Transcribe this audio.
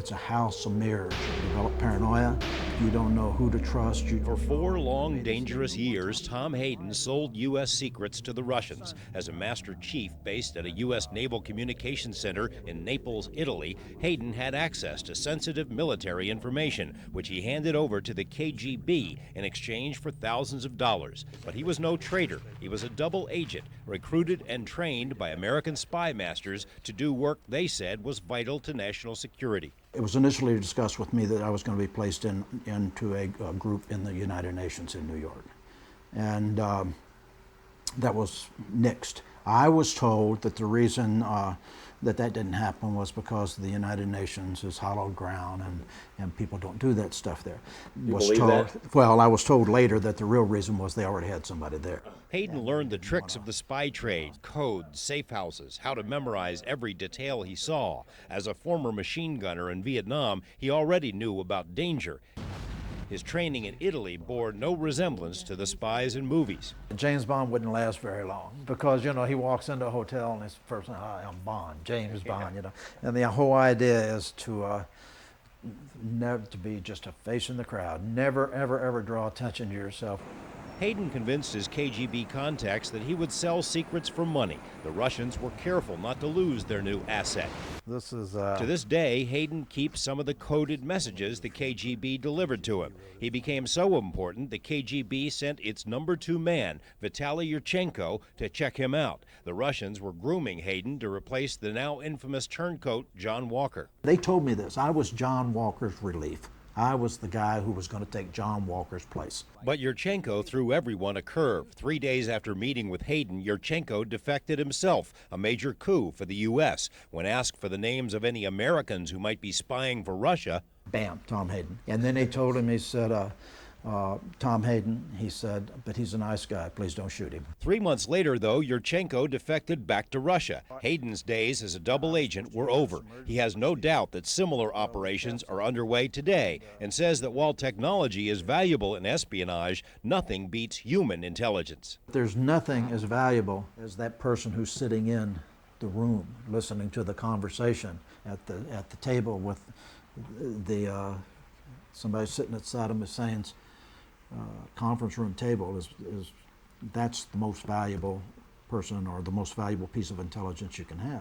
It's a house of mirrors. You develop paranoia. You don't know who to trust. For 4 long, dangerous years, Tom Hayden sold U.S. secrets to the Russians. As a master chief based at a U.S. Naval Communications Center in Naples, Italy, Hayden had access to sensitive military information, which he handed over to the KGB in exchange for thousands of dollars. But he was no traitor. He was a double agent, recruited and trained by American spy masters to do work they said was vital to national security. It was initially discussed with me that I was going to be placed into a group in the United Nations in New York. And that was nixed. I was told that the reason that didn't happen was because the United Nations is hallowed ground and people don't do that stuff there. You believe that? Well, I was told later that the real reason was they already had somebody there. Hayden learned the tricks of the spy trade, codes, safe houses, how to memorize every detail he saw. As a former machine gunner in Vietnam, he already knew about danger. His training in Italy bore no resemblance to the spies in movies. James Bond wouldn't last very long because, you know, he walks into a hotel and his first thing, hi, I'm Bond, James Bond, you know. And the whole idea is to never to be just a face in the crowd, never, ever, ever draw attention to yourself. Hayden convinced his KGB contacts that he would sell secrets for money. The Russians were careful not to lose their new asset. This is To this day, Hayden keeps some of the coded messages the KGB delivered to him. He became so important, the KGB sent its number 2 man, Vitaly Yurchenko, to check him out. The Russians were grooming Hayden to replace the now infamous turncoat John Walker. They told me this. I was John Walker's relief. I was the guy who was going to take John Walker's place. But Yurchenko threw everyone a curve. 3 days after meeting with Hayden, Yurchenko defected himself, a major coup for the U.S. When asked for the names of any Americans who might be spying for Russia, Bam, Tom Hayden. And then they told him, he said, Tom Hayden, he said, but he's a nice guy, please don't shoot him. 3 months later, though, Yurchenko defected back to Russia. Hayden's days as a double agent were over. He has no doubt that similar operations are underway today and says that while technology is valuable in espionage, nothing beats human intelligence. There's nothing as valuable as that person who's sitting in the room listening to the conversation at the table with the somebody sitting at Saddam Hussein's conference room table that's the most valuable person or the most valuable piece of intelligence you can have.